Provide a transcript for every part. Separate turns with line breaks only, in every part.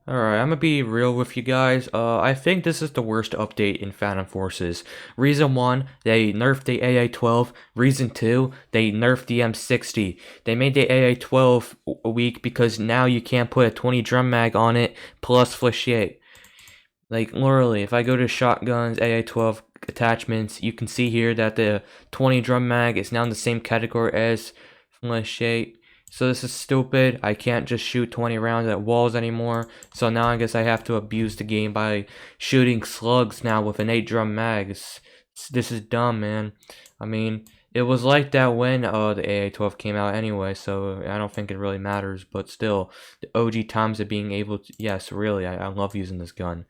Alright, I'm gonna be real with you guys. I think this is the worst update in Phantom Forces. Reason 1, they nerfed the AA12. Reason 2, they nerfed the M60. They made the AA12 weak because now you can't put a 20 drum mag on it plus flechette. Like, literally, if I go to shotguns, AA12 attachments, you can see here that the 20 drum mag is now in the same category as flechette. So this is stupid. I can't just shoot 20 rounds at walls anymore. So now I guess I have to abuse the game by shooting slugs now with an 8 drum mag. This is dumb, man. I mean, it was like that when the AA12 came out anyway, so I don't think it really matters. But still, the OG times of being able to... Yes, really, I love using this gun.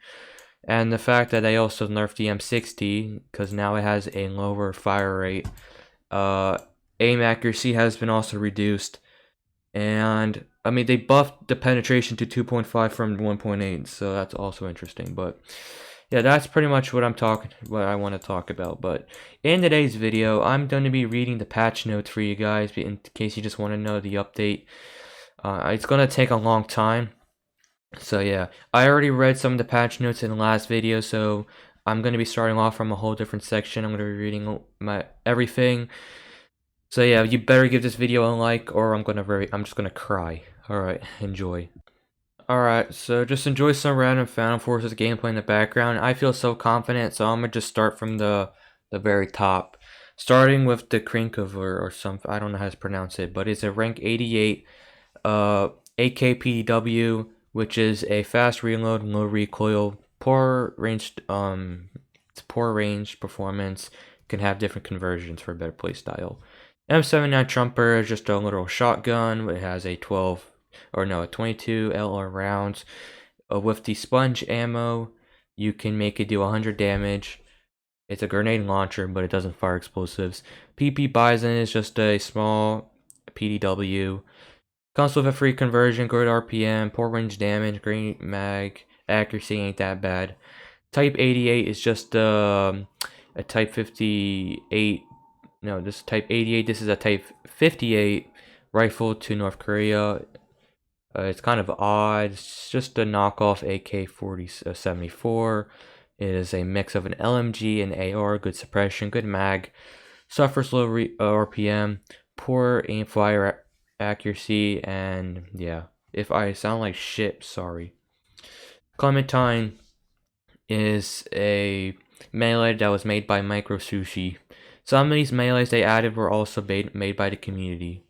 And the fact that they also nerfed the M60, because now it has a lower fire rate. Aim accuracy has been also reduced. And I mean, they buffed the penetration to 2.5 from 1.8, so that's also interesting. But yeah, that's pretty much what I want to talk about. But in today's video, I'm going to be reading the patch notes for you guys in case you just want to know the update. It's going to take a long time. So yeah, I already read some of the patch notes in the last video, so I'm going to be starting off from a whole different section. I'm going to be reading my everything. So yeah, you better give this video a like, or I'm just gonna cry. Alright, enjoy. Alright, so just enjoy some random Phantom Forces gameplay in the background. I feel so confident, so I'm gonna just start from the very top. Starting with the Krinkova or something, I don't know how to pronounce it, but it's a rank 88 AKPW, which is a fast reload, low recoil, poor ranged performance, can have different conversions for a better playstyle. M79 Trumper is just a little shotgun. It has a 22 LR rounds. With the sponge ammo, you can make it do 100 damage. It's a grenade launcher, but it doesn't fire explosives. PP Bison is just a small PDW. Comes with a free conversion, good RPM, poor range damage, green mag, accuracy ain't that bad. Type 88 is just a Type 58. No, this is Type 88. This is a Type 58 rifle to North Korea. It's kind of odd. It's just a knockoff AK-74. It is a mix of an LMG and AR. Good suppression, good mag. Suffers low RPM, poor aim fire accuracy, and yeah. If I sound like shit, sorry. Clementine is a melee that was made by Micro Sushi. Some of these melees they added were also made by the community.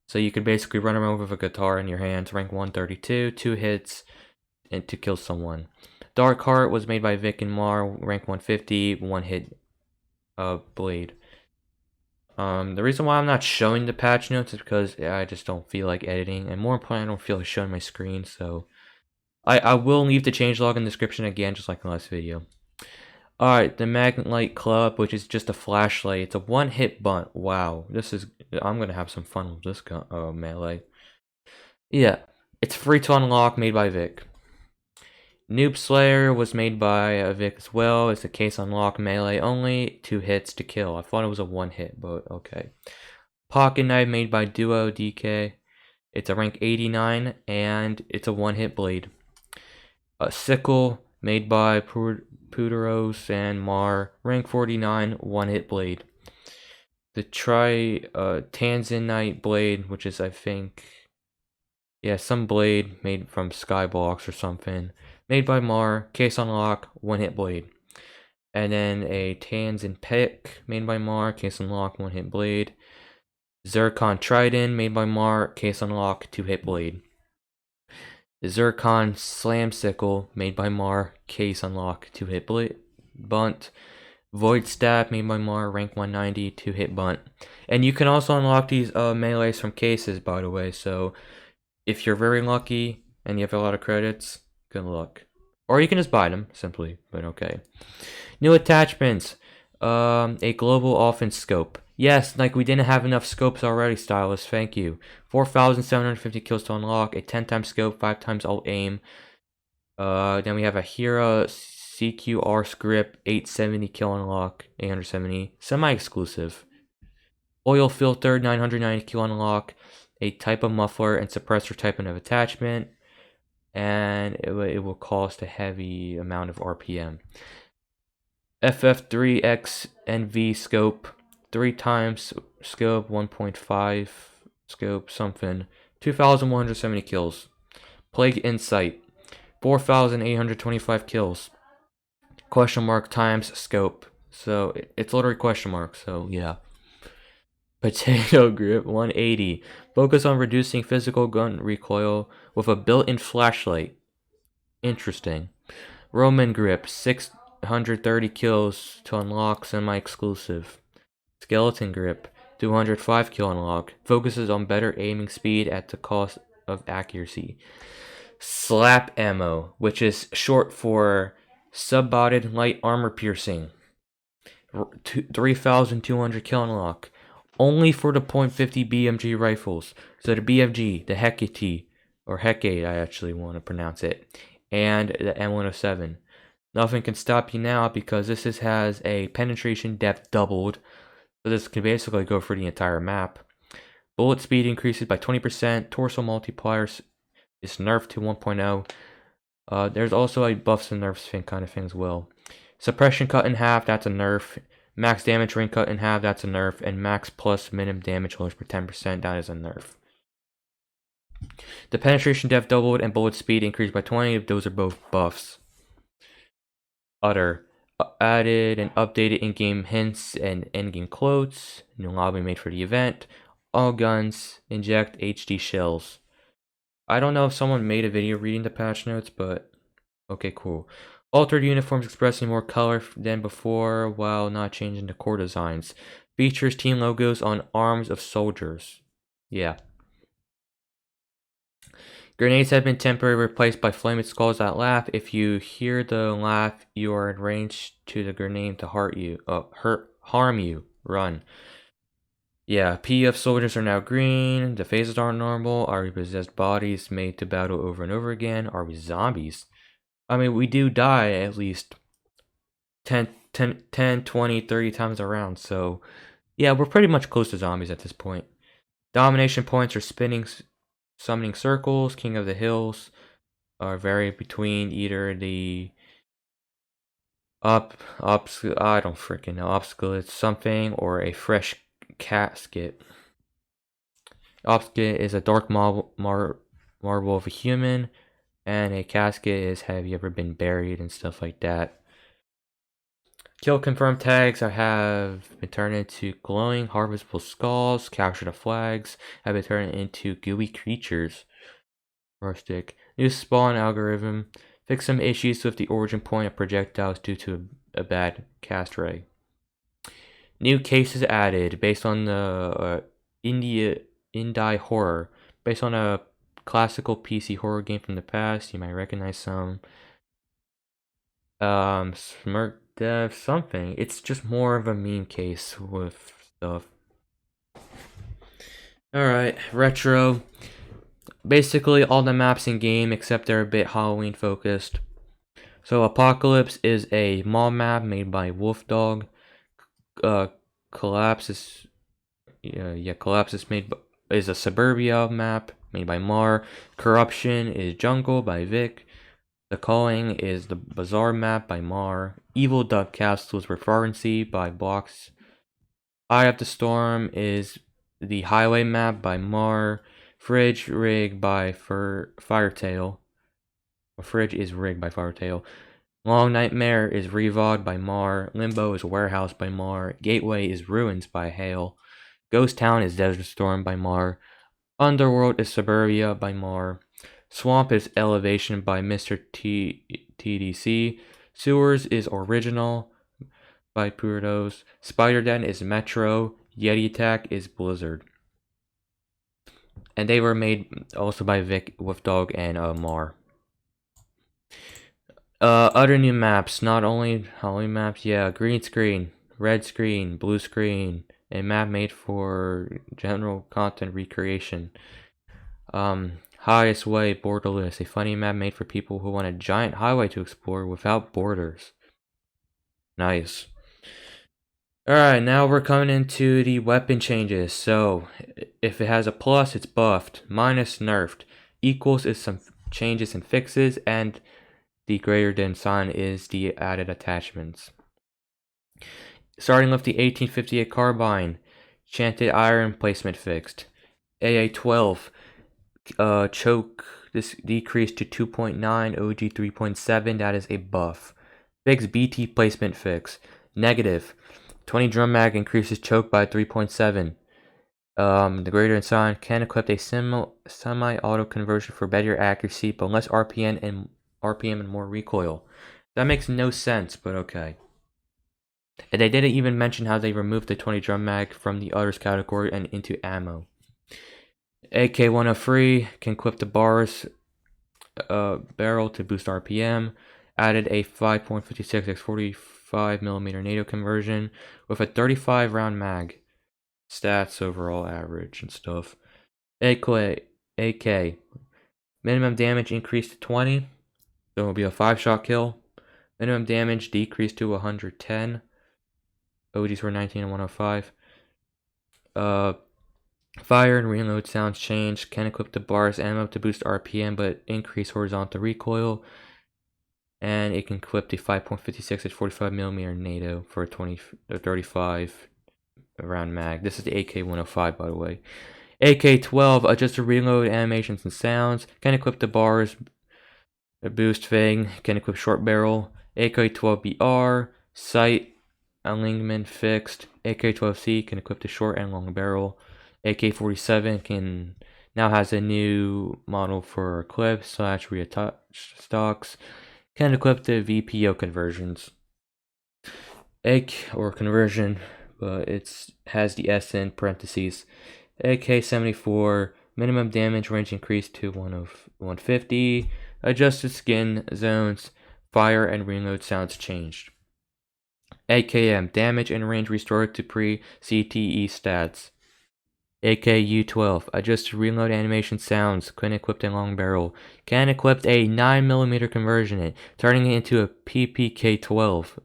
So you could basically run around with a guitar in your hands, rank 132, 2 hits, and to kill someone. Dark Heart was made by Vic and Mar, rank 150, 1 hit blade. The reason why I'm not showing the patch notes is because I just don't feel like editing, and more importantly, I don't feel like showing my screen, so I will leave the changelog in the description again, just like in the last video. Alright, the Magnite Club, which is just a flashlight. It's a one-hit bunt. Wow, I'm gonna have some fun with this gun, melee. Yeah, it's free to unlock, made by Vic. Noob Slayer was made by Vic as well. It's a case unlock, melee only, 2 hits to kill. I thought it was a 1 hit, but okay. Pocket Knife made by Duo DK. It's a rank 89, and it's a 1-hit blade. A Sickle made by Puderos and Mar, rank 49, 1-hit blade. The Tanzanite blade, which is I think, yeah, some blade made from Skybox or something, made by Mar, case unlock, 1-hit blade. And then a Tanzan Pick made by Mar, case unlock, 1-hit blade. Zircon Trident made by Mar, case unlock, 2-hit blade. The Zircon Slam Sickle made by Mar, case unlock, 2-hit blade bunt. Void Stab made by Mar, rank 190, 2-hit bunt. And you can also unlock these melees from cases, by the way, so if you're very lucky and you have a lot of credits, good luck. Or you can just buy them, simply, but okay. New attachments. A global offense scope. Yes, like we didn't have enough scopes already, Stylist. Thank you. 4,750 kills to unlock. A 10-time scope, 5 times alt aim. Then we have a Hera CQR script, 870 kill unlock, 870. Semi-exclusive. Oil filter, 990 kill unlock. A type of muffler and suppressor type of attachment. and it will cost a heavy amount of RPM. FF3X NV scope, 3 times scope, 1.5 scope, something. 2,170 kills. Plague Insight, 4,825 kills. Question mark times scope. So it's literally question mark, so yeah. Potato Grip 180. Focus on reducing physical gun recoil with a built-in flashlight. Interesting. Roman Grip 630 kills to unlock semi-exclusive. Skeleton Grip 205 kill unlock. Focuses on better aiming speed at the cost of accuracy. Slap Ammo, which is short for Sub-Bodied Light Armor Piercing. 3,200 kill unlock. Only for the .50 BMG rifles. So the BMG, the Hecate, or Hecate, I actually want to pronounce it, and the M107. Nothing can stop you now because this has a penetration depth doubled. So this can basically go for the entire map. Bullet speed increases by 20%. Torso multiplier is nerfed to 1.0. There's also a buffs and nerfs kind of thing as well. Suppression cut in half, that's a nerf. Max damage range cut in half, that's a nerf. And max plus minimum damage loads for 10%, that is a nerf. The penetration depth doubled and bullet speed increased by 20. Those are both buffs. Other. Added and updated in-game hints and in-game quotes. New lobby made for the event. All guns inject HD shells. I don't know if someone made a video reading the patch notes, but okay, cool. Altered uniforms expressing more color than before while not changing the core designs. Features team logos on arms of soldiers. Yeah. Grenades have been temporarily replaced by flaming skulls that laugh. If you hear the laugh, you are in range to the grenade to harm you. Run. Yeah, PF soldiers are now green. The faces aren't normal. Are we possessed bodies made to battle over and over again? Are we zombies? I mean, we do die at least 10, 20, 30 times around. So, yeah, we're pretty much close to zombies at this point. Domination points are summoning circles. King of the Hills are vary between either the I don't freaking know, obstacle something, or a fresh casket. Obstacle is a dark marble of a human, and a casket is have you ever been buried and stuff like that. Kill confirmed tags have been turned into glowing harvestable skulls. Capture the flags have been turned into gooey creatures. Rustic. New spawn algorithm. Fix some issues with the origin point of projectiles due to a bad cast ray. New cases added based on the indie horror. Based on a classical PC horror game from the past, you might recognize some. Smirk Dev something. It's just more of a meme case with stuff. Alright, retro. Basically all the maps in game except they're a bit Halloween focused. So Apocalypse is a mall map made by Wolfdog. Collapse is is a suburbia map made by Mar. Corruption is Jungle by Vic. The Calling is the Bazaar map by Mar. Evil Duck Castles Referency by Box. Eye of the Storm is the Highway map by Mar. Fridge Rig by Firetail. Fridge is Rig by Firetail. Long Nightmare is Revod by Mar. Limbo is Warehouse by Mar. Gateway is Ruins by Hale. Ghost Town is Desert Storm by Mar. Underworld is Suburbia by Mar. Swamp is Elevation by Mr. TDC. Sewers is Original by Puritos. Spider Den is Metro. Yeti Attack is Blizzard. And they were made also by Vic, Wolfdog, and Mar. Other new maps, not only Halloween maps, yeah, green screen, red screen, blue screen, a map made for general content recreation. Highest Way, Borderless, a funny map made for people who want a giant highway to explore without borders. Nice. Alright, now we're coming into the weapon changes. So, if it has a plus, it's buffed. Minus, nerfed. Equals is some changes and fixes, and the greater than sign is the added attachments. Starting with the 1858 Carbine, Chanted Iron placement fixed. AA12, choke this decreased to 2.9, OG 3.7, that is a buff. Fix BT placement fix. Negative. 20 drum mag increases choke by 3.7. The greater than sign can equip a semi-auto conversion for better accuracy, but less RPM and more recoil. That makes no sense, but okay. And they didn't even mention how they removed the 20 drum mag from the others category and into ammo. AK103 can equip the bars barrel to boost RPM. Added a 5.56 x 45mm NATO conversion with a 35 round mag. Stats overall average and stuff. AK minimum damage increased to 20, so it'll be a 5-shot kill. Minimum damage decreased to 110. OGs were 19 and 105. Fire and reload sounds changed. Can equip the bars ammo to boost RPM but increase horizontal recoil. And it can equip the 5.56 at 45mm NATO for a 35 round mag. This is the AK105, by the way. AK12 adjusted reload animations and sounds. Can equip the bars boost thing. Can equip short barrel. AK12BR sight alignment fixed. AK12C can equip the short and long barrel. AK47 can now has a new model for clip / reattach stocks. Can equip the VPO conversions. Conversion, but it has the S in parentheses. AK74 minimum damage range increased to 150. Adjusted skin zones, fire and reload sounds changed. AKM damage and range restored to pre-CTE stats. AKU12 adjusted reload animation sounds. Can equip a long barrel. Can equip a 9mm conversion, turning it into a PPK12,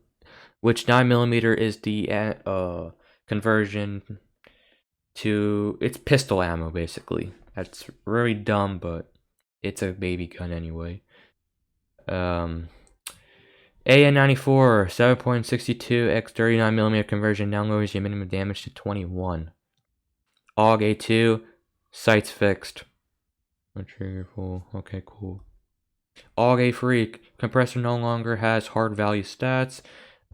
which 9mm is the conversion to it's pistol ammo basically. That's really dumb, but it's a baby gun anyway. AN94 7.62 x 39mm conversion now lowers your minimum damage to 21. AUG A2 sights fixed. Trigger pull. Okay, cool. AUG A3 compressor no longer has hard value stats.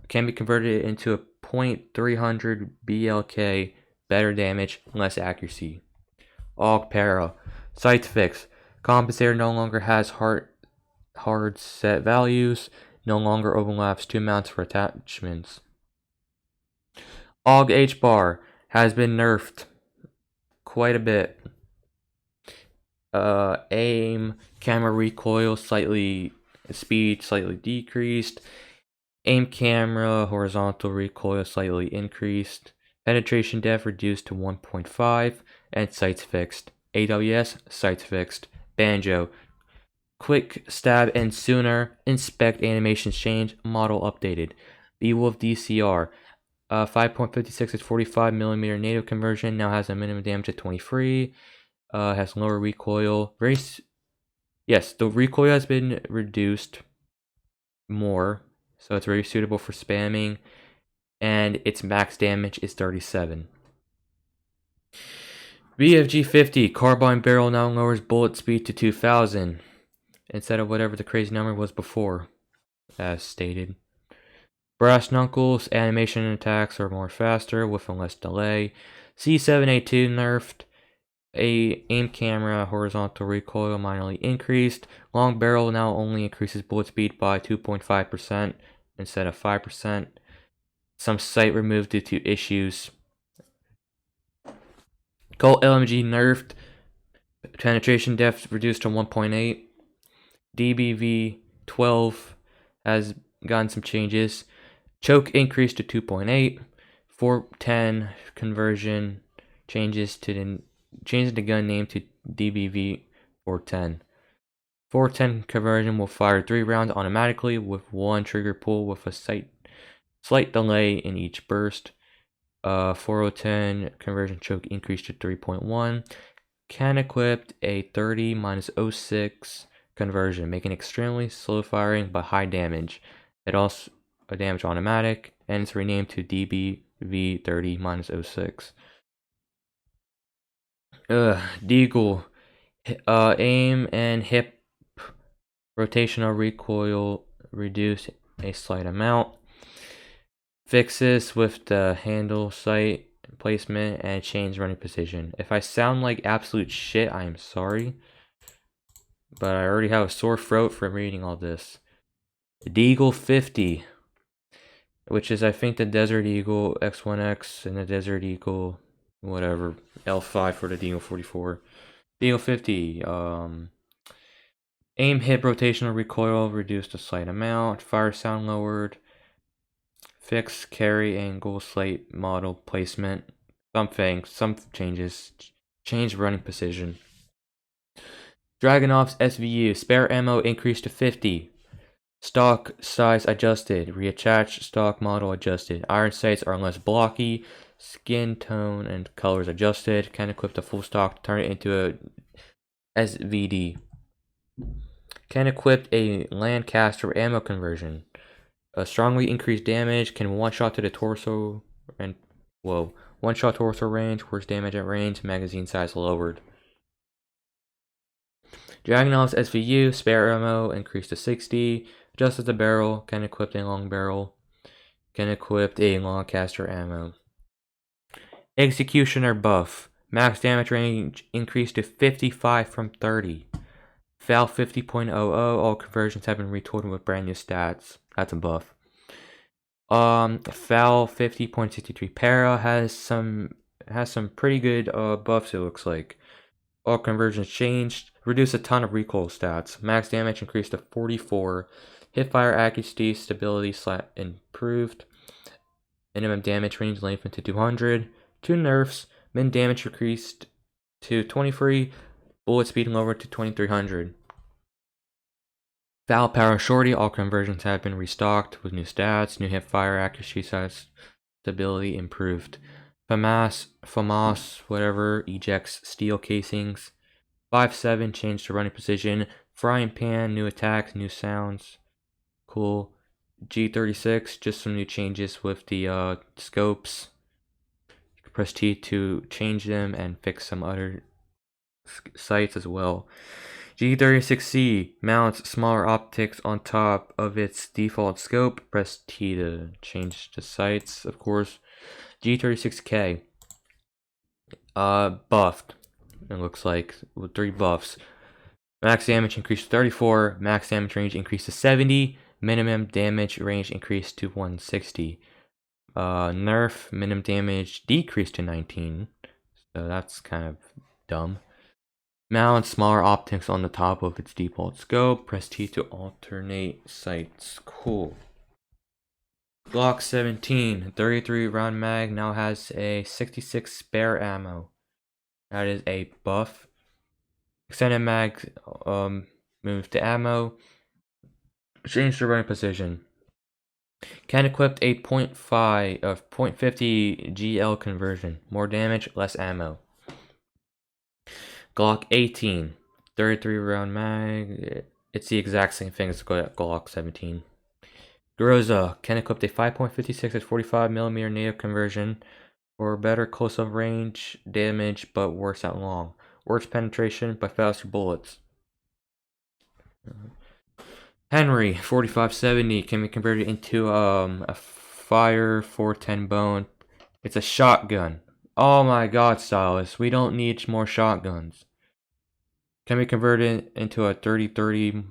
Can be converted into a .300 BLK. Better damage, less accuracy. AUG Para sights fixed. Compensator no longer has hard set values. No longer overlaps 2 mounts for attachments. AUG H bar has been nerfed quite a bit. Aim camera recoil speed slightly decreased. Aim camera horizontal recoil slightly increased. Penetration depth reduced to 1.5 and sights fixed. AWS sights fixed. Banjo quick stab and sooner. Inspect animations change. Model updated. Beowulf DCR 5.56 at 45mm NATO conversion now has a minimum damage of 23. Has lower recoil. Yes, the recoil has been reduced more, so it's very suitable for spamming, and its max damage is 37. BFG50 Carbine barrel now lowers bullet speed to 2000 instead of whatever the crazy number was before, as stated. Brass knuckles animation and attacks are more faster with a less delay. C7A2 nerfed. Aim camera horizontal recoil minorly increased. Long barrel now only increases bullet speed by 2.5% instead of 5%. Some sight removed due to issues. Colt LMG nerfed. Penetration depth reduced to 1.8. DBV 12 has gotten some changes. Choke increased to 2.8. 410 conversion changes to changing the gun name to DBV 410. 410 conversion will fire 3 rounds automatically with 1 trigger pull with a slight delay in each burst. 4010 conversion choke increased to 3.1. Can equip a 30 - 06 conversion, making extremely slow firing but high damage. It also a damage automatic, and it's renamed to DBV30-06. Deagle. Aim and hip rotational recoil reduce a slight amount. Fixes with the handle sight placement and change running position. If I sound like absolute shit, I am sorry. But I already have a sore throat from reading all this. Deagle 50, which is I think the Desert Eagle X1X and the Desert Eagle whatever L5 for the Deagle 44. Deagle 50, aim hip rotational recoil reduced a slight amount, fire sound lowered, fix carry angle slate model placement, some changes, change running precision. Dragunov's SVU, spare ammo increased to 50. Stock size adjusted. Reattached stock model adjusted. Iron sights are less blocky. Skin tone and colors adjusted. Can equip the full stock to turn it into a SVD. Can equip a Lancaster ammo conversion. A strongly increased damage. Can one shot to the torso and one shot torso range. Worse damage at range. Magazine size lowered. Dragunov's SVU, spare ammo increased to 60. Adjusted the barrel, can equip a long barrel, can equip a Lancaster ammo. Executioner buff, max damage range increased to 55 from 30. FAL 50.00, all conversions have been retooled with brand new stats. That's a buff. FAL 50.63 para has some pretty good buffs, it looks like. All conversions changed. Reduce a ton of recoil stats. Max damage increased to 44. Hipfire accuracy, stability improved. Minimum damage range lengthened to 200. 2 nerfs. Min damage increased to 23. Bullet speed lowered to 2300. Foul power shorty. All conversions have been restocked with new stats. New hipfire accuracy, size, stability improved. FAMAS, whatever, ejects steel casings. 5.7, change to running position. Frying pan, new attacks, new sounds. Cool. G36, just some new changes with the scopes. You can press T to change them and fix some other sights as well. G36C mounts smaller optics on top of its default scope. Press T to change the sights, of course. G36K buffed. It looks like with 3 buffs. Max damage increased to 34. Max damage range increased to 70. Minimum damage range increased to 160. Nerf minimum damage decreased to 19. So that's kind of dumb. Mount smaller optics on the top of its default scope. Press T to alternate sights. Cool. Glock 17, 33 round mag, now has a 66 spare ammo. That is a buff. Extended mag moves to ammo. Change the running position. Can equip a 0.50 GL conversion. More damage, less ammo. Glock 18, 33 round mag. It's the exact same thing as Glock 17. Groza can equip a 5.56 at 45mm native conversion for better close-up range damage but worse at long. Worse penetration but faster bullets. Henry 4570 can be converted into a fire 410 bone. It's a shotgun. Oh my god, Stylus, we don't need more shotguns. Can be converted into a 30-30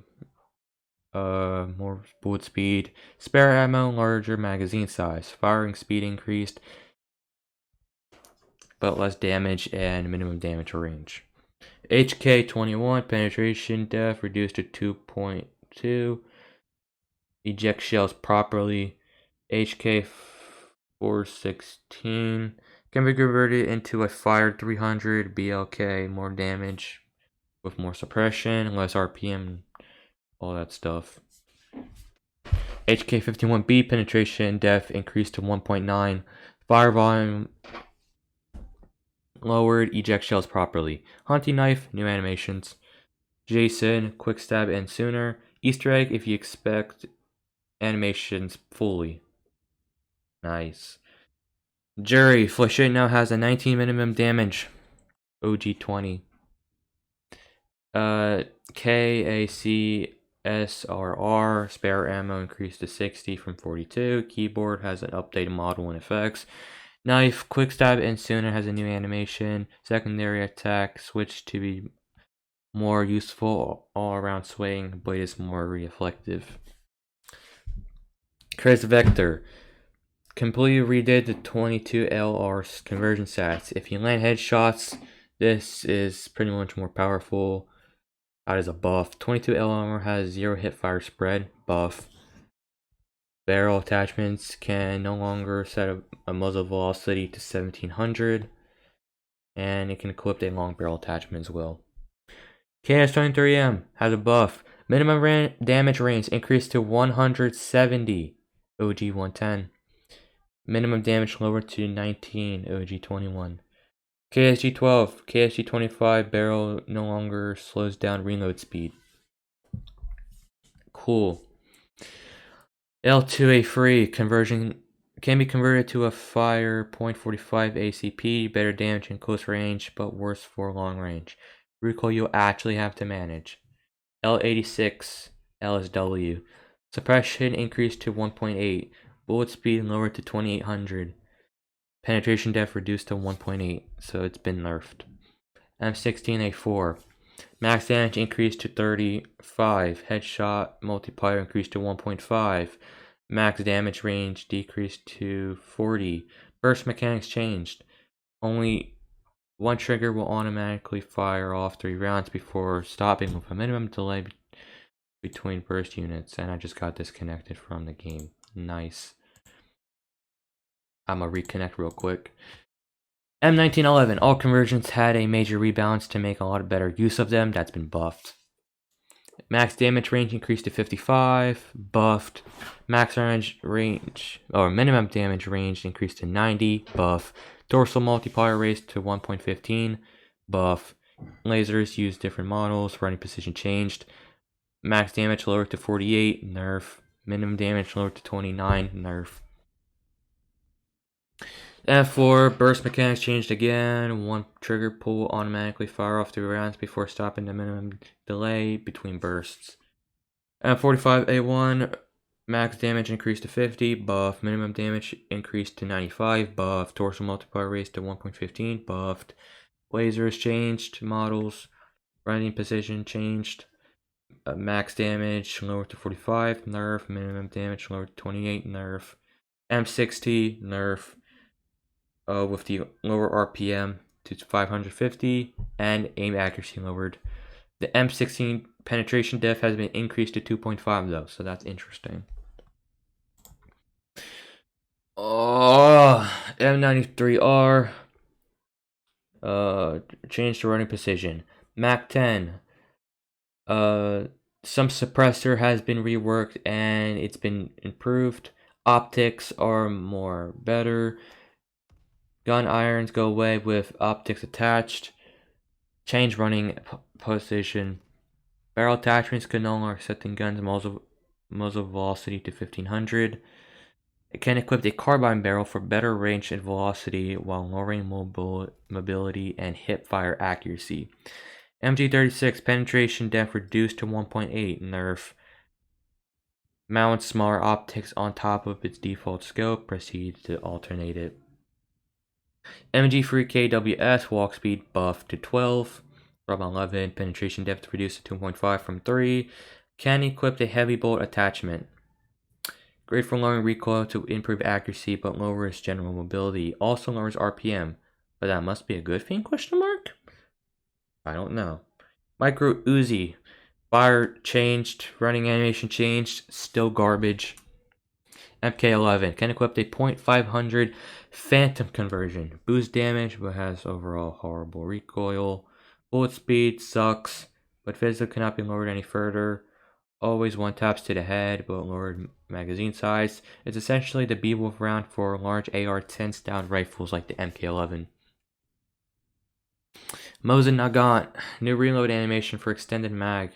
more bullet speed, spare ammo, larger magazine size, firing speed increased, but less damage and minimum damage range. HK21 penetration depth reduced to 2.2. Eject shells properly. HK416 can be converted into a fired 300 BLK, more damage with more suppression, less RPM, all that stuff. HK51B penetration depth increased to 1.9. Fire volume lowered. Eject shells properly. Hunting knife, new animations. Jason, quick stab and sooner. Easter egg if you expect animations fully. Nice. Jury, Flechette now has a 19 minimum damage. OG20. KACSRR, spare ammo increased to 60 from 42. Keyboard has an updated model and effects. Knife, quick stab and sooner has a new animation. Secondary attack switched to be more useful all around swaying. Blade is more reflective. Chris Vector completely redid the 22 LR conversion stats. If you land headshots, this is pretty much more powerful. That is a buff. 22 LR has 0 hit fire spread, buff. Barrel attachments can no longer set a muzzle velocity to 1700, and it can equip a long barrel attachment as well. KS23M has a buff. Minimum damage range increased to 170, OG 110. Minimum damage lowered to 19, OG 21. KSG12, KSG25 barrel no longer slows down reload speed. Cool. L2A free conversion can be converted to a fire .45 ACP, better damage in close range, but worse for long range. Recoil you'll actually have to manage. L86 LSW. Suppression increased to 1.8. Bullet speed lowered to 2800. Penetration depth reduced to 1.8, so it's been nerfed. M16A4. Max damage increased to 35. Headshot multiplier increased to 1.5. Max damage range decreased to 40. Burst mechanics changed. Only one trigger will automatically fire off 3 rounds before stopping with a minimum delay between burst units. And I just got disconnected from the game. Nice. I'm gonna reconnect real quick. M1911. All conversions had a major rebalance to make a lot of better use of them. That's been buffed. Max damage range increased to 55. Buffed. Max range or minimum damage range increased to 90. Buff. Dorsal multiplier raised to 1.15. Buff. Lasers use different models. Running position changed. Max damage lowered to 48. Nerf. Minimum damage lowered to 29. Nerf. F4, burst mechanics changed again. One trigger pull automatically fire off 3 rounds before stopping the minimum delay between bursts. M45A1, max damage increased to 50, buff. Minimum damage increased to 95, buff. Dorsal multiplier raised to 1.15, buffed. Lasers changed, models. Running position changed. Max damage lowered to 45, nerf. Minimum damage lowered to 28, nerf. M60, nerf. With the lower RPM to 550 and aim accuracy lowered. The M60 penetration depth has been increased to 2.5 though, so that's interesting. M93R changed to running precision. Mac 10. Some suppressor has been reworked and it's been improved. Optics are more better. Gun irons go away with optics attached. Change running position. Barrel attachments can no longer set the gun's muzzle velocity to 1500. It can equip a carbine barrel for better range and velocity while lowering mobility and hip fire accuracy. MG36 penetration depth reduced to 1.8. Nerf. Mounts smaller optics on top of its default scope. Proceed to alternate it. MG3KWS walk speed buffed to 12. Carbine 11 penetration depth reduced to 2.5 from 3. Can equip a heavy bolt attachment. Great for lowering recoil to improve accuracy, but lowers general mobility. Also lowers RPM, but that must be a good thing? Question mark. I don't know. Micro Uzi, fire changed, running animation changed, still garbage. MK11 can equip a .500 phantom conversion. Boost damage, but has overall horrible recoil. Bullet speed sucks, but physical cannot be lowered any further. Always one taps to the head, but lowered magazine size. It's essentially the Beowulf round for large AR-10 style rifles like the MK11. Mosin Nagant, new reload animation for extended mag.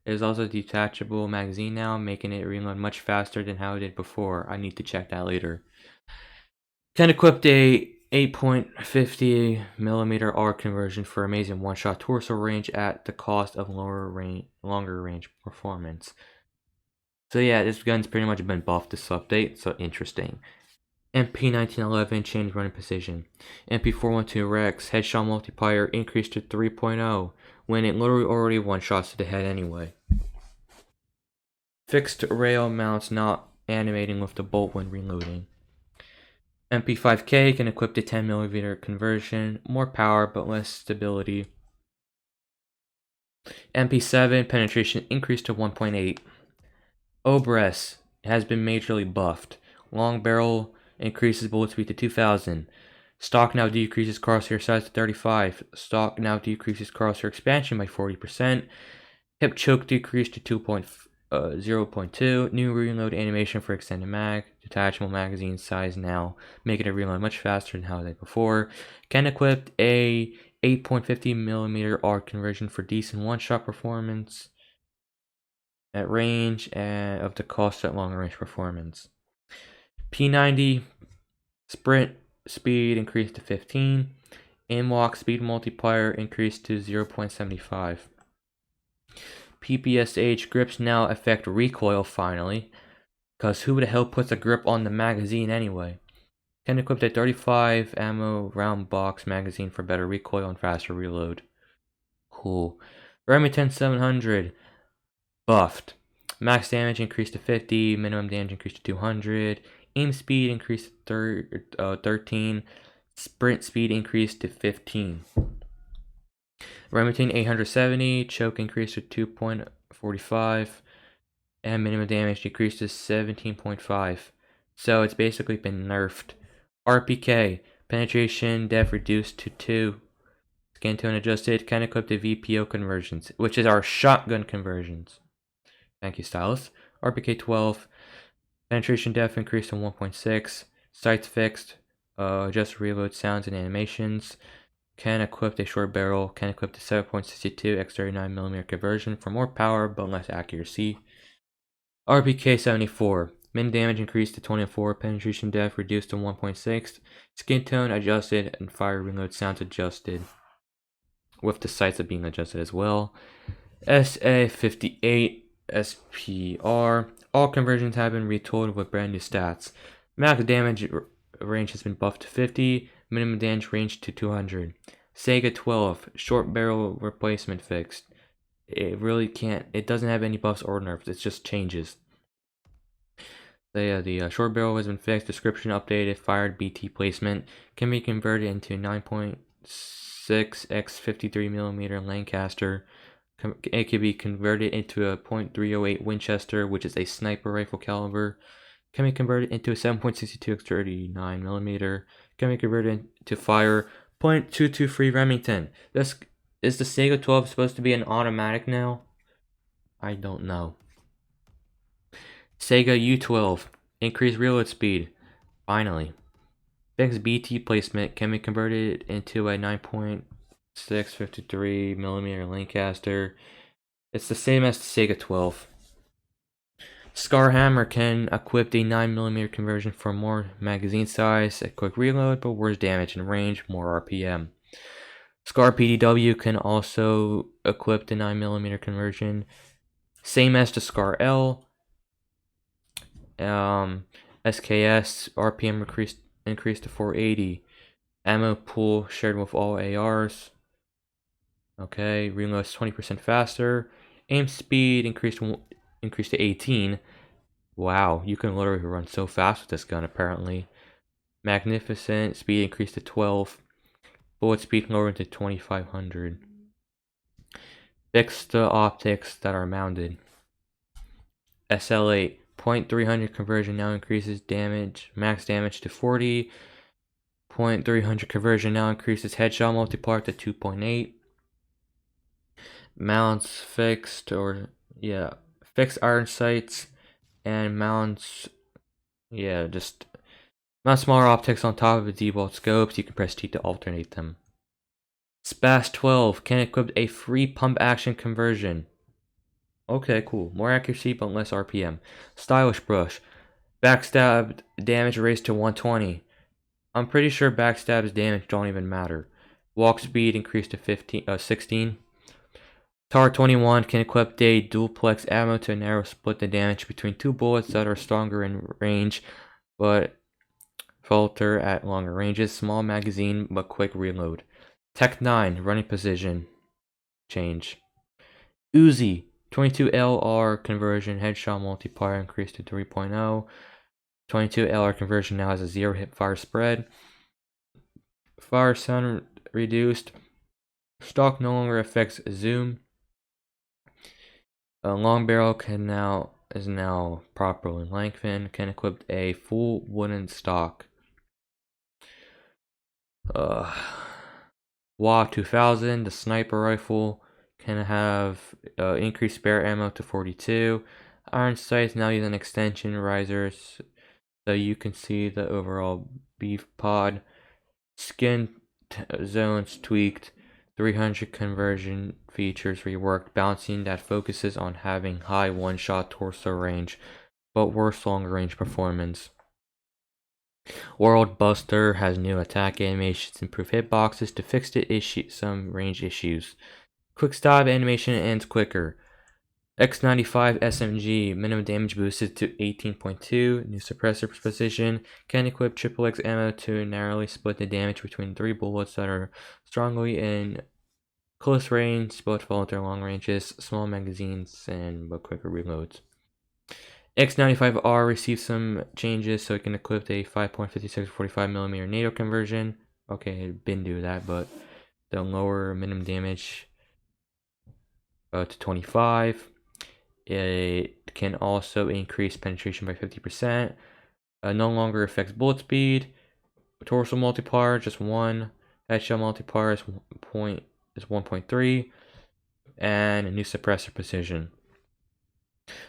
It is also a detachable magazine now, making it reload much faster than how it did before. I need to check that later. Can equip a 8.50mm R conversion for amazing one-shot torso range at the cost of longer range performance. So yeah, this gun's pretty much been buffed this update, so interesting. MP1911 change running precision. MP412 Rex headshot multiplier increased to 3.0 when it literally already one-shots to the head anyway. Fixed rail mounts not animating with the bolt when reloading. MP5K can equip the 10mm conversion, more power but less stability. MP7 penetration increased to 1.8. Obres has been majorly buffed. Long barrel increases bullet speed to 2000. Stock now decreases crosshair size to 35. Stock now decreases crosshair expansion by 40%. Hip choke decreased to 0.2. New reload animation for extended mag. Detachable magazine size now, making it reload much faster than how they before. Can equip a 8.50mm R conversion for decent one-shot performance at range and of the cost at longer range performance. P90 sprint speed increased to 15. Aimlock speed multiplier increased to 0.75. PPSH grips now affect recoil finally, because who the hell puts a grip on the magazine anyway? Can equip a 35 ammo round box magazine for better recoil and faster reload. Cool. Remington 700 buffed. Max damage increased to 50, minimum damage increased to 200, aim speed increased to 13, sprint speed increased to 15. Remington 870, choke increased to 2.45, and minimum damage decreased to 17.5. So it's basically been nerfed. RPK, penetration depth reduced to 2. Skin tone adjusted, can equip the VPO conversions, which is our shotgun conversions. Thank you, Stylus. RPK 12, penetration depth increased to 1.6. Sights fixed, adjust reload sounds and animations. Can equip a short barrel, can equip the 7.62 x 39mm conversion for more power but less accuracy. RPK 74, min damage increased to 24, penetration depth reduced to 1.6, skin tone adjusted, and fire reload sounds adjusted, with the sights being adjusted as well. SA58 SPR, all conversions have been retooled with brand new stats. Max damage range has been buffed to 50, minimum damage range to 200. Sega 12, short barrel replacement fixed. It really can't, it doesn't have any buffs or nerfs, it just changes. So yeah, the short barrel has been fixed, description updated, fired BT placement, can be converted into 9.6 x 53mm Lancaster. It can be converted into a .308 Winchester, which is a sniper rifle caliber. Can be converted into a 7.62 x 39mm. Can be converted to fire .223 Remington. This is the Sega 12 supposed to be an automatic now? I don't know. Sega U12, increased reload speed. Finally. Fixed BT placement can be converted into a 9.6 53mm Lancaster. It's the same as the Sega 12. Scar Hammer can equip a 9mm conversion for more magazine size, a quick reload, but worse damage and range, more RPM. Scar PDW can also equip the 9mm conversion, same as the Scar L. SKS RPM increased to 480. Ammo pool shared with all ARs. Okay, reload is 20% faster. Aim speed increased to 18. Wow, you can literally run so fast with this gun apparently. Magnificent speed increased to 12. Bullet speed lowered to 2500. Fix the optics that are mounted. SL8 .300 conversion now increases max damage to 40. .300 conversion now increases headshot multiplier to 2.8. Mounts fixed fixed iron sights and mounts just mount smaller optics on top of the debolt scopes. You can press T to alternate them. AA12 can equip a free pump action conversion. Okay, cool. More accuracy but less RPM. Stylish brush. Backstab damage raised to 120. I'm pretty sure backstab's damage don't even matter. Walk speed increased to 16. Tar 21 can equip a duplex ammo to narrow split the damage between two bullets that are stronger in range but falter at longer ranges. Small magazine but quick reload. Tech 9 running position change. Uzi 22 LR conversion headshot multiplier increased to 3.0. 22 LR conversion now has a 0 hip fire spread. Fire sound reduced. Stock no longer affects zoom. A long barrel is now properly lengthened. Can equip a full wooden stock. WA 2000, the sniper rifle, can have increased spare ammo to 42. Iron sights now use an extension risers, so you can see the overall beef pod. Skin zones tweaked. 300 conversion features reworked, bouncing that focuses on having high one-shot torso range, but worse long-range performance. World Buster has new attack animations, improved hitboxes to fix some range issues. Quick stab animation ends quicker. X95 SMG minimum damage boosted to 18.2. New suppressor position can equip XXX ammo to narrowly split the damage between 3 bullets that are strongly in close range, but fall at their long ranges, small magazines, but quicker reloads. X95R received some changes, so it can equip a 5.56 45mm NATO conversion. Okay, it didn't do that, but the lower minimum damage to 25. It can also increase penetration by 50%. No longer affects bullet speed. Torso multiplier just 1. Headshot multiplier is 1.3. And a new suppressor precision.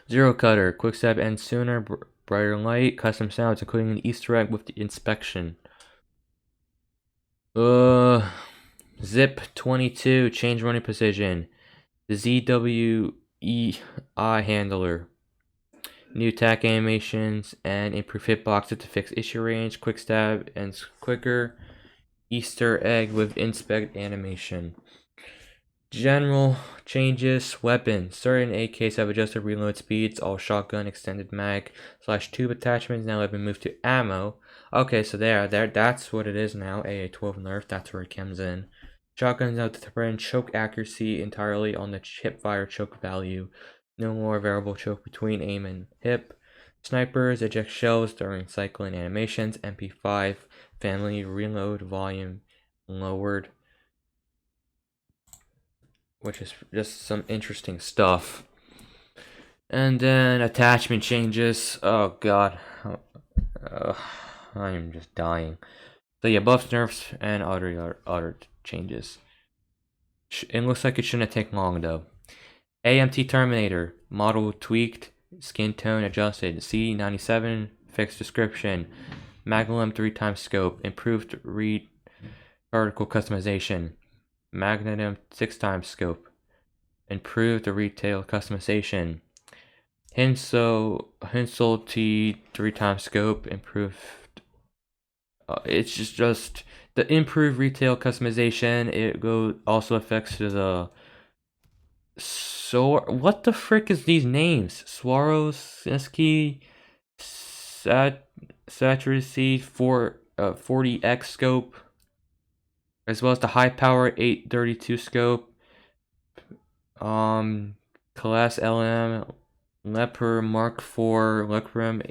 Zero cutter. Quick stab ends sooner. Brighter light. Custom sounds, including an Easter egg with the inspection. Zip 22. Change running position. The ZWEI handler. New attack animations and improved hitboxes to fix issue range. Quick stab ends quicker. Easter egg with inspect animation. General changes. Weapons. Certain AKs have adjusted reload speeds. All shotgun extended mag / tube attachments now have been moved to ammo. Okay, so there, that's what it is now. AA12 nerf. That's where it comes in. Shotguns now depend choke accuracy entirely on the hip fire choke value. No more variable choke between aim and hip. Snipers eject shells during cycling animations. MP5 family reload volume lowered, which is just some interesting stuff. And then attachment changes. Oh god, I am just dying. So yeah, buffs, nerfs, and other changes. It looks like it shouldn't take long though. AMT Terminator, model tweaked, skin tone adjusted, C97, fixed description, Magnum 3x scope, improved read particle customization, Magnum 6x scope, improved the retail customization, Hinsel T 3x scope, improved. It's just the improved retail customization. It also affects the. So what the frick is these names? Swarovski, Saturacy 40x scope, as well as the high power 832 scope. Class LM, Leper Mark IV, Lecrum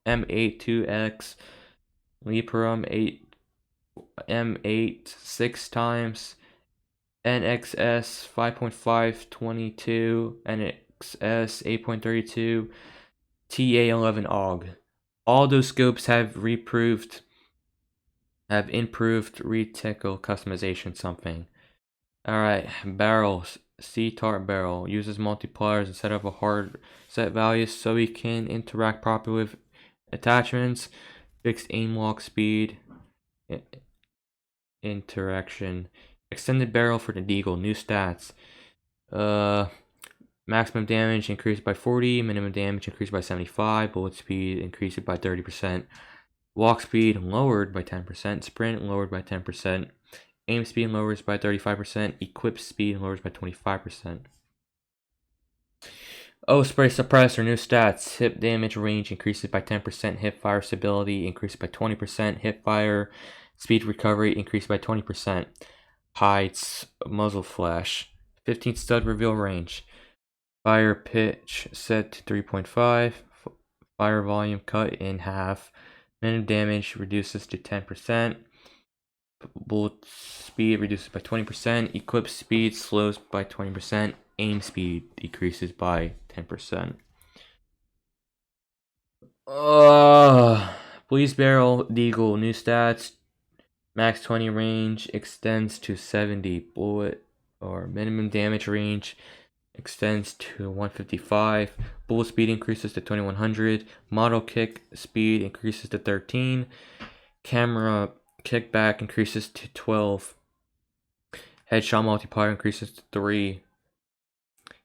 M82X, Leperum 8 M8 6 times. NXS 5.522, NXS 8.32, TA11 AUG. All those scopes have improved reticle customization something. Alright, barrels. C-Tart barrel uses multipliers instead of a hard set values so we can interact properly with attachments. Fixed aim lock speed. Interaction. Extended barrel for the Deagle. New stats. Maximum damage increased by 40. Minimum damage increased by 75. Bullet speed increased by 30%. Walk speed lowered by 10%. Sprint lowered by 10%. Aim speed lowers by 35%. Equip speed lowers by 25%. Spray Suppressor, new stats. Hip damage range increases by 10%. Hip fire stability increased by 20%. Hip fire speed recovery increased by 20%. Heights, muzzle flash. 15 stud reveal range. Fire pitch set to 3.5. Fire volume cut in half. Minimum damage reduces to 10%. Bullet speed reduces by 20%. Equip speed slows by 20%. Aim speed decreases by 10%. Police barrel, Deagle, new stats. Max 20 range extends to 70. Bullet or minimum damage range extends to 155. Bullet speed increases to 2100. Model kick speed increases to 13. Camera kickback increases to 12. Headshot multiplier increases to 3.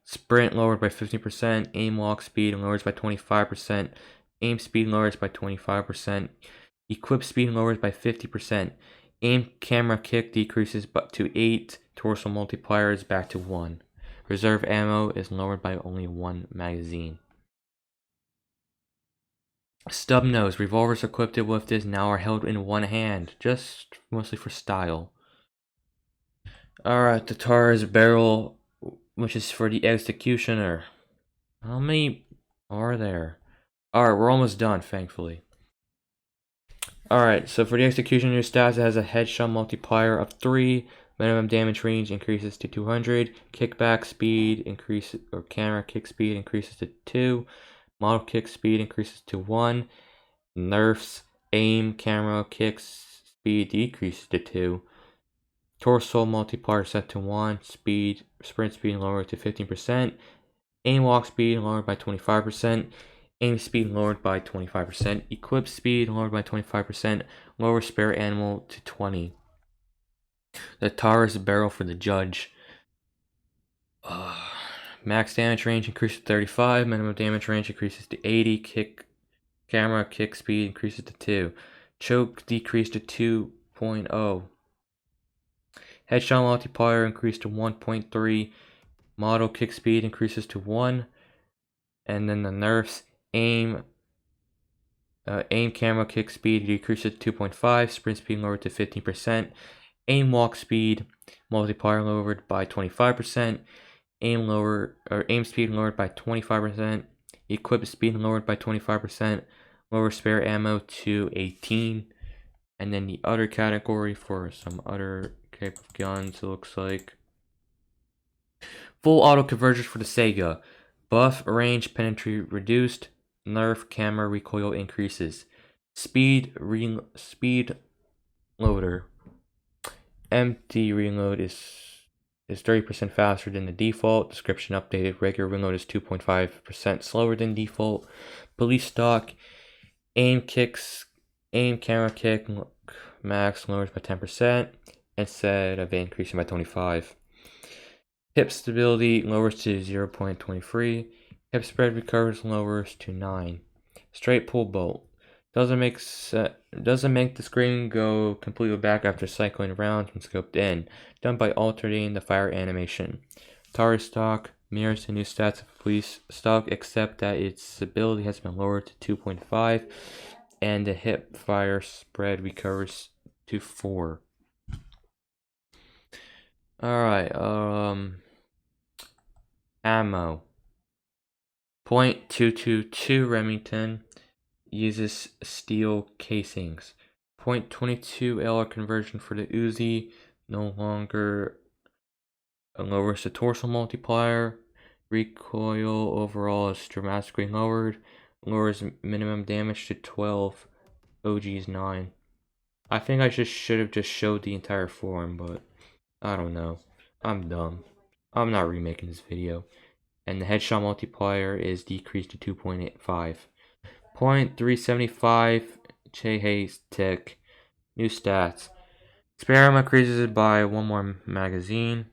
Sprint lowered by 15%. Aim walk speed lowers by 25%. Aim speed lowers by 25%. Equip speed lowers by 50%. Aim camera kick decreases to 8. Torso multiplier is back to 1. Reserve ammo is lowered by only 1 magazine. Stub nose. Revolvers equipped with this now are held in one hand, just mostly for style. Alright, the Taurus barrel, which is for the executioner. How many are there? Alright, we're almost done, thankfully. Alright, so for the executioner stats, it has a headshot multiplier of 3. Minimum damage range increases to 200. Kickback speed increases, or camera kick speed increases to 2. Model kick speed increases to 1. Nerfs aim camera kick speed decreases to 2. Torso multiplier set to 1. Sprint speed lowered to 15%. Aim walk speed lowered by 25%. Aim speed lowered by 25%. Equip speed lowered by 25%. Lower spare animal to 20. The Taurus barrel for the judge. Max damage range increases to 35. Minimum damage range increases to 80. Camera kick speed increases to 2. Choke decreased to 2.0. Headshot multiplier increased to 1.3. Model kick speed increases to 1. And then the nerfs aim camera kick speed decreases to 2.5. Sprint speed lowered to 15%. Aim walk speed multiplier lowered by 25%. Aim speed lowered by 25%. Equip speed lowered by 25%. Lower spare ammo to 18. And then the other category for some other type of guns, it looks like full auto convergence for the Sega. Buff range penetration reduced. Nerf camera recoil increases. Speed loader. Empty reload is 30% faster than the default. Description updated. Regular reload is 2.5% slower than default. Police stock. Aim camera kick max lowers by 10% instead of increasing by 25. Hip stability lowers to 0.23. Hip spread recovers lowers to 9. Straight pull bolt doesn't make the screen go completely back after cycling around when scoped in. Done by alternating the fire animation. Taurus stock mirrors the new stats of police stock, except that its stability has been lowered to 2.5, and the hip fire spread recovers to 4. Alright, ammo. .222 Remington uses steel casings. .22 LR conversion for the Uzi no longer lowers the torso multiplier. Recoil overall is dramatically lowered. Lowers minimum damage to 12. OG's 9. I think I should have just showed the entire form, but I don't know. I'm dumb. I'm not remaking this video. And the headshot multiplier is decreased to 2.85. .375 Chehae's Tech. New stats. Spare ammo increases it by one more magazine.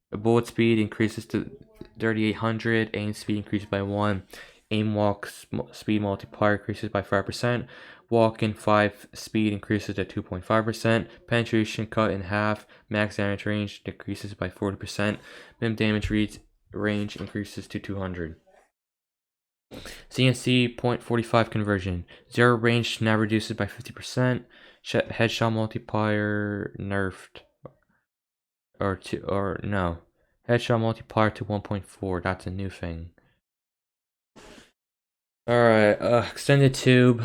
The bullet speed increases to 3800. Aim speed increases by 1. Aim walk speed multiplier increases by 5%. Walk in 5 speed increases to 2.5%. Penetration cut in half. Max damage range decreases by 40%. Minimum damage range increases to 200. CNC .45 conversion. Zero range now reduces by 50%. Headshot multiplier nerfed. Or no. Headshot multiplier to 1.4. That's a new thing. Alright, extended tube.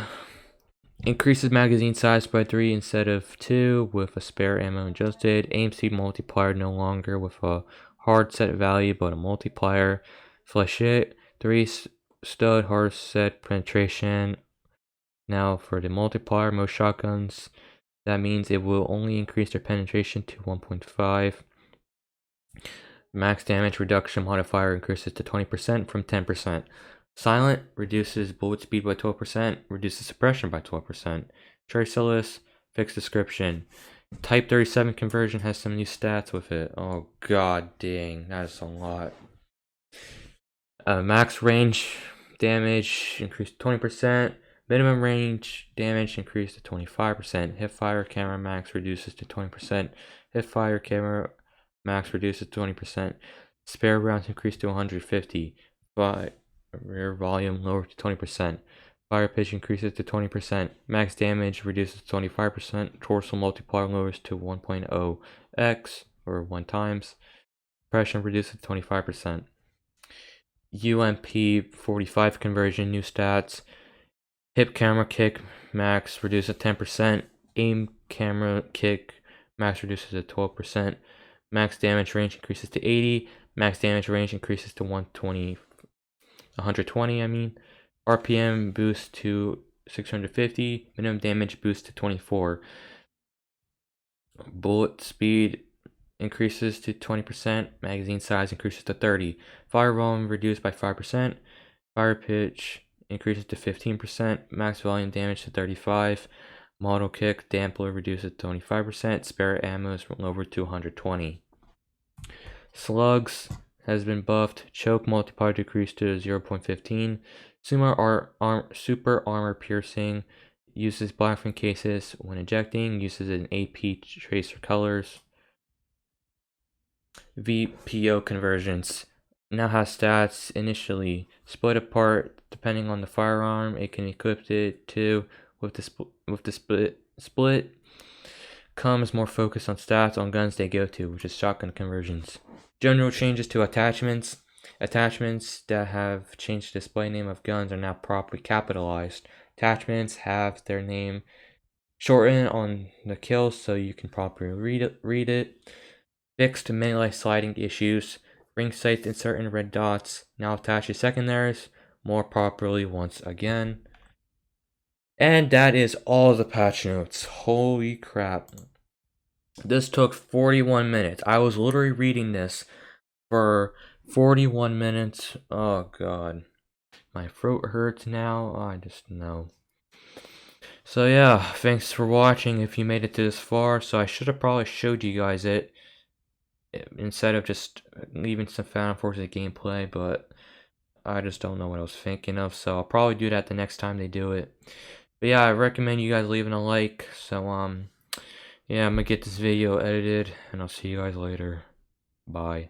Increases magazine size by 3 instead of 2 with a spare ammo adjusted. Aim speed multiplier no longer with a hard set value but a multiplier. Flechette. 3 stud hard set penetration. Now for the multiplier, most shotguns, that means it will only increase their penetration to 1.5. Max damage reduction modifier increases to 20% from 10%. Silent reduces bullet speed by 12%, reduces suppression by 12%. Tricellus, fixed description. Type 37 conversion has some new stats with it. Oh god dang, that is a lot. Max range damage increased 20%. Minimum range damage increased to 25%. Hipfire camera max reduces to 20%. Hipfire camera max reduces to 20%. Spare rounds increased to 150. Rear volume lowered to 20%. Fire pitch increases to 20%. Max damage reduces to 25%. Torso multiplier lowers to 1.0x or 1 times. Suppression reduces to 25%. UMP 45 conversion, new stats. Hip camera kick max reduces to 10%. Aim camera kick max reduces to 12%. Max damage range increases to 80. Max damage range increases to 120. RPM boost to 650. Minimum damage boost to 24. Bullet speed increases to 20%. Magazine size increases to 30. Fire volume reduced by 5%. Fire pitch increases to 15%. Max volume damage to 35. Model kick damper reduces to 25%. Spare ammo is lowered to 120. Slugs has been buffed. Choke multiplier decreased to 0.15. Super armor piercing uses blackfin cases when ejecting. Uses an AP tracer colors. VPO conversions now has stats initially split apart depending on the firearm it can equip it to. With the split comes more focus on stats on guns they go to, which is shotgun conversions. General changes to attachments. Attachments that have changed the display name of guns are now properly capitalized. Attachments have their name shortened on the kill so you can properly read it. Fixed melee sliding issues. Ring sights insert in red dots now attaches secondaries more properly once again. And that is all the patch notes. Holy crap. This took 41 minutes. I was literally reading this for 41 minutes. Oh god. My throat hurts now. I just know. So yeah, thanks for watching if you made it to this far. So I should have probably showed you guys it instead of just leaving some Final Fantasy gameplay, but I just don't know what I was thinking of. So I'll probably do that the next time they do it. But yeah, I recommend you guys leaving a like. So yeah, I'm gonna get this video edited and I'll see you guys later. Bye.